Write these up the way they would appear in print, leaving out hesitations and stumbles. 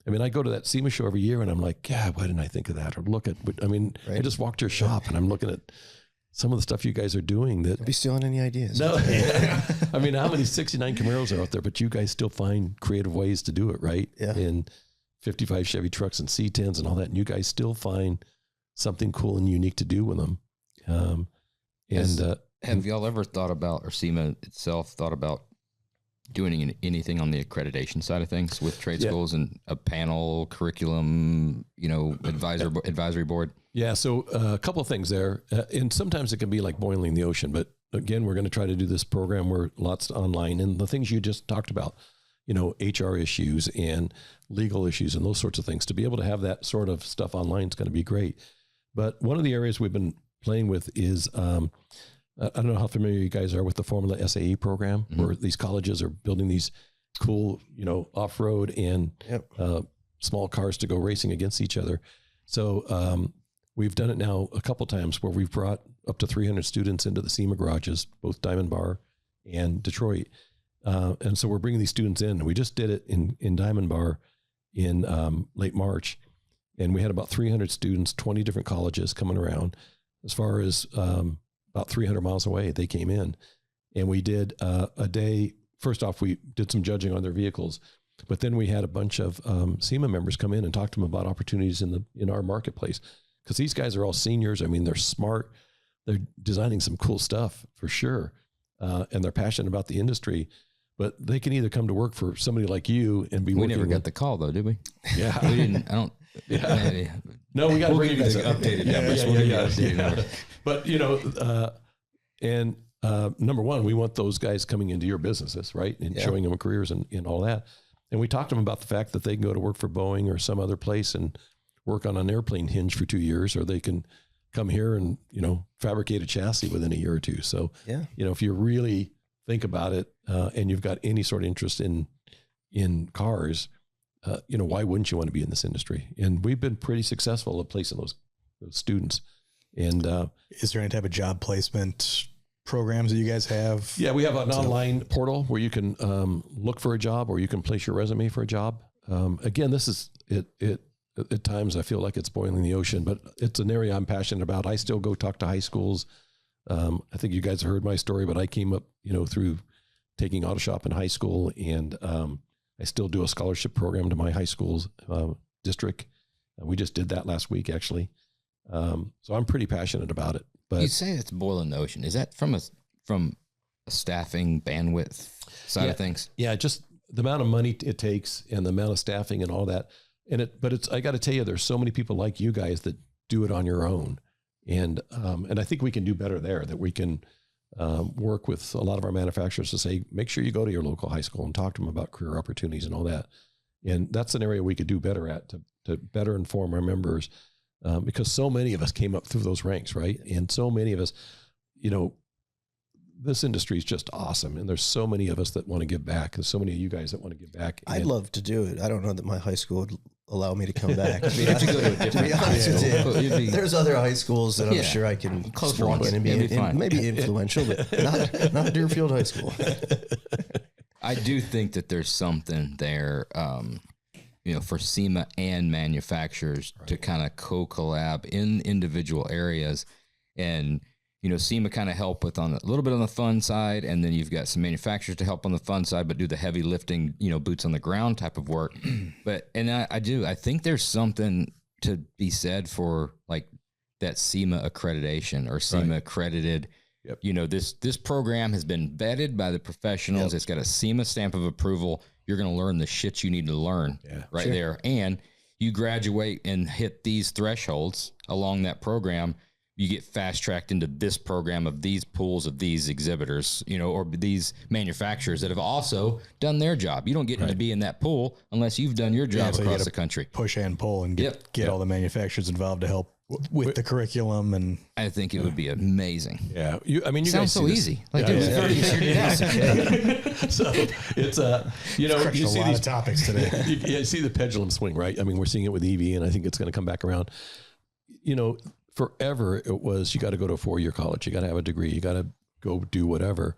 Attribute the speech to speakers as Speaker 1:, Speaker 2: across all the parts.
Speaker 1: I mean, I go to that SEMA show every year and I'm like, God, why didn't I think of that? Or look at, I mean, I just walked your shop and I'm looking at some of the stuff you guys are doing that.
Speaker 2: Don't be stealing any ideas.
Speaker 1: No. I mean, how many 69 Camaros are out there, but you guys still find creative ways to do it, right?
Speaker 2: Yeah.
Speaker 1: And 55 Chevy trucks and C10s and all that. And you guys still find something cool and unique to do with them.
Speaker 3: Have y'all ever thought about, or SEMA itself thought about doing anything on the accreditation side of things with trade schools and a panel, curriculum, advisory board? Yeah.
Speaker 1: So a couple of things there. And sometimes it can be like boiling the ocean, but again, we're going to try to do this program where lots online and the things you just talked about, HR issues and legal issues and those sorts of things. To be able to have that sort of stuff online is going to be great. But one of the areas we've been playing with is, I don't know how familiar you guys are with the Formula SAE program, where these colleges are building these cool, off-road and small cars to go racing against each other. So we've done it now a couple times where we've brought up to 300 students into the SEMA garages, both Diamond Bar and Detroit. And so we're bringing these students in. And we just did it in Diamond Bar in late March. And we had about 300 students, 20 different colleges coming around. As far as about 300 miles away, they came in. And we did a day. First off, we did some judging on their vehicles. But then we had a bunch of SEMA members come in and talk to them about opportunities in our marketplace. Because these guys are all seniors. I mean, they're smart. They're designing some cool stuff for sure. And they're passionate about the industry. But they can either come to work for somebody like you and be working. We
Speaker 3: never got the call, though, did we?
Speaker 1: Yeah.
Speaker 3: We didn't. I don't. Yeah.
Speaker 1: No, we got to bring you guys
Speaker 3: updated numbers.
Speaker 1: But, number one, we want those guys coming into your businesses, right? And showing them careers and all that. And we talked to them about the fact that they can go to work for Boeing or some other place and work on an airplane hinge for 2 years, or they can come here and, fabricate a chassis within a year or two. So, if you really think about it, and you've got any sort of interest in cars, why wouldn't you want to be in this industry? And we've been pretty successful at placing those students. And
Speaker 4: is there any type of job placement programs that you guys have?
Speaker 1: Yeah, we have an online portal where you can look for a job, or you can place your resume for a job. Again, this is it. At times I feel like it's boiling the ocean, but it's an area I'm passionate about. I still go talk to high schools. I think you guys have heard my story, but I came up, through taking auto shop in high school, and I still do a scholarship program to my high school's district. We just did that last week, actually. So I'm pretty passionate about it. But
Speaker 3: you say it's boiling the ocean. Is that from a staffing bandwidth side of things?
Speaker 1: Yeah, just the amount of money it takes and the amount of staffing and all that. But I got to tell you, there's so many people like you guys that do it on your own. And I think we can do better there, that we can work with a lot of our manufacturers to say, make sure you go to your local high school and talk to them about career opportunities and all that. And that's an area we could do better at to better inform our members, because so many of us came up through those ranks, right? And so many of us, this industry is just awesome. And there's so many of us that want to give back. There's so many of you guys that want to give back.
Speaker 2: I'd love to do it. I don't know that my high school would allow me to come back.
Speaker 3: We'd have to go to a different high school.
Speaker 2: There's other high schools that I'm sure I can walk in and be maybe influential, but not Deerfield High School.
Speaker 3: I do think that there's something there, for SEMA and manufacturers to kind of co-collab in individual areas. And SEMA kind of help with a little bit on the fun side, and then you've got some manufacturers to help on the fun side, but do the heavy lifting, boots on the ground type of work. I think there's something to be said for like that SEMA accreditation or SEMA accredited. Yep. This program has been vetted by the professionals. Yep. It's got a SEMA stamp of approval. You're going to learn the shit you need to learn there. And you graduate and hit these thresholds along that program. You get fast-tracked into this program of these pools of these exhibitors, or these manufacturers that have also done their job. You don't get to be in that pool unless you've done your job across the country.
Speaker 4: Push and pull and get all the manufacturers involved to help with the curriculum. And
Speaker 3: I think it would be amazing.
Speaker 1: Yeah. You
Speaker 3: sounds
Speaker 1: guys
Speaker 3: so easy. Like
Speaker 1: So it's, you see these
Speaker 4: topics today.
Speaker 1: You see the pendulum swing, right? I mean, we're seeing it with EV, and I think it's going to come back around. Forever it was, you got to go to a 4-year college. You got to have a degree. You got to go do whatever.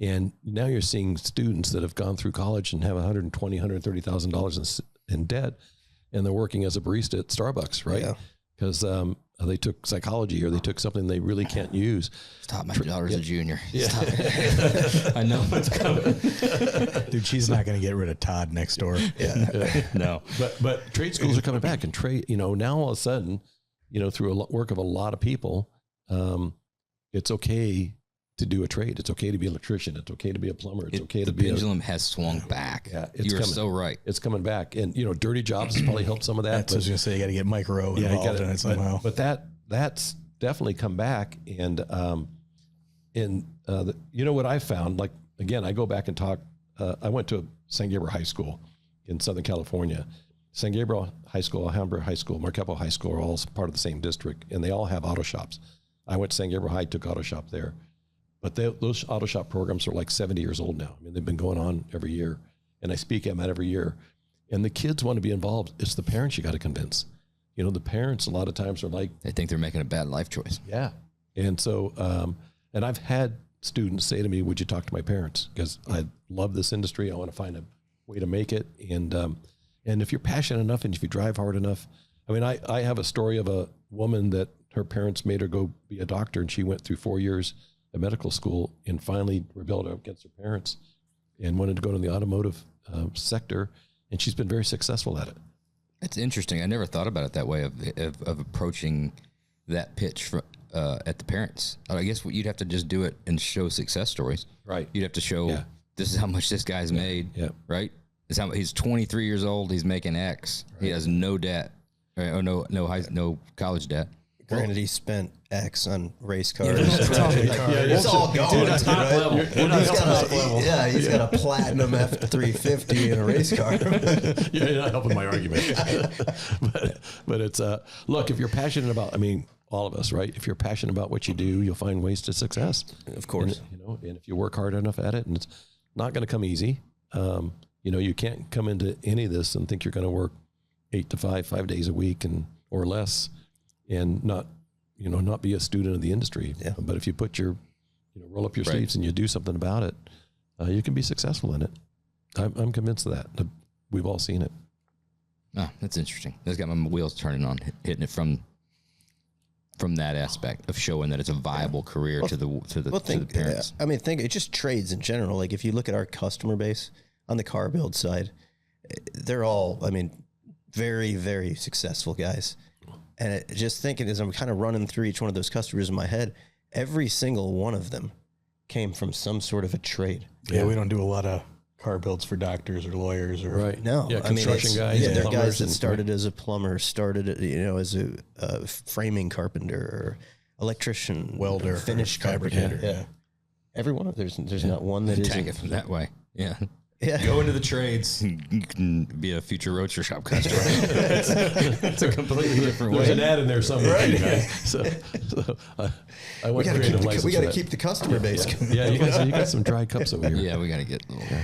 Speaker 1: And now you're seeing students that have gone through college and have $120,000, $130,000 in debt. and they're working as a barista at Starbucks, right? Because they took psychology or they took something they really can't use.
Speaker 3: Stop, my daughter's a junior.
Speaker 1: Yeah.
Speaker 3: I know what's coming.
Speaker 4: Dude, she's not going to get rid of Todd next door.
Speaker 3: No.
Speaker 1: But trade schools are coming back, and now all of a sudden, through work of a lot of people, it's okay to do a trade. It's okay to be an electrician. It's okay to be a plumber. It's okay to be
Speaker 3: the pendulum has swung back.
Speaker 1: Yeah,
Speaker 3: you're so right.
Speaker 1: It's coming back, and dirty jobs has probably helped some of that.
Speaker 4: That's what I was gonna say. You got to get micro involved in it somehow.
Speaker 1: But that's definitely come back, and what I found, like again, I go back and talk. I went to San Gabriel High School in Southern California. San Gabriel High School, Alhambra High School, Marquepo High School are all part of the same district, and they all have auto shops. I went to San Gabriel High, took auto shop there. But those auto shop programs are like 70 years old now. I mean, they've been going on every year, and I speak at them every year. And the kids want to be involved. It's the parents you got to convince. The parents a lot of times are like,
Speaker 3: they think they're making a bad life choice.
Speaker 1: Yeah. And so, and I've had students say to me, would you talk to my parents? Because I love this industry. I want to find a way to make it. And if you're passionate enough and if you drive hard enough, I mean, I have a story of a woman that her parents made her go be a doctor, and she went through 4 years of medical school and finally rebelled against her parents and wanted to go to the automotive sector. And she's been very successful at it.
Speaker 3: That's interesting. I never thought about it that way of approaching that pitch for, at the parents. I guess you'd have to just do it and show success stories.
Speaker 1: Right.
Speaker 3: You'd have to show this is how much this guy's made.
Speaker 1: Yeah.
Speaker 3: Right. This is how he's 23 years old. He's making X. Right. He has no debt. Right? Or no college debt.
Speaker 2: Granted, he spent X on race cars.
Speaker 1: It's all going.
Speaker 2: He's got a platinum F350 in a race car.
Speaker 1: You're not helping my argument. but it's look, if you're passionate about, all of us, right? If you're passionate about what you do, you'll find ways to success.
Speaker 2: Of course.
Speaker 1: And if you work hard enough at it, and it's not going to come easy. You can't come into any of this and think you're going to work 8 to 5 days a week or less, and not be a student of the industry.
Speaker 2: Yeah.
Speaker 1: But if you put roll up your sleeves and you do something about it, you can be successful in it. I'm convinced of that. We've all seen it.
Speaker 3: Ah, that's interesting. That's got my wheels turning on, hitting it from that aspect of showing that it's a viable career to the parents.
Speaker 2: Think it just trades in general. Like if you look at our customer base on the car build side, they're all, very, very successful guys. And just thinking as I'm kind of running through each one of those customers in my head, every single one of them came from some sort of a trade.
Speaker 4: Yeah, we don't do a lot of car builds for doctors or lawyers or
Speaker 1: right.
Speaker 2: No,
Speaker 1: construction guys.
Speaker 2: Yeah, they're guys that started as a plumber, started as a framing carpenter, or electrician,
Speaker 4: welder,
Speaker 2: finish fabricator. Yeah, every one of there's not one that isn't.
Speaker 3: Take it from that way. Yeah.
Speaker 2: Yeah.
Speaker 3: Go into the trades. You can be a future Roadster Shop customer. It's a completely different way.
Speaker 1: There's an ad in there somewhere.
Speaker 2: Right.
Speaker 1: You guys. So I went creative license.
Speaker 2: We got to keep the customer base.
Speaker 1: Yeah, you got some dry cups over here.
Speaker 3: Yeah, we got to get a little.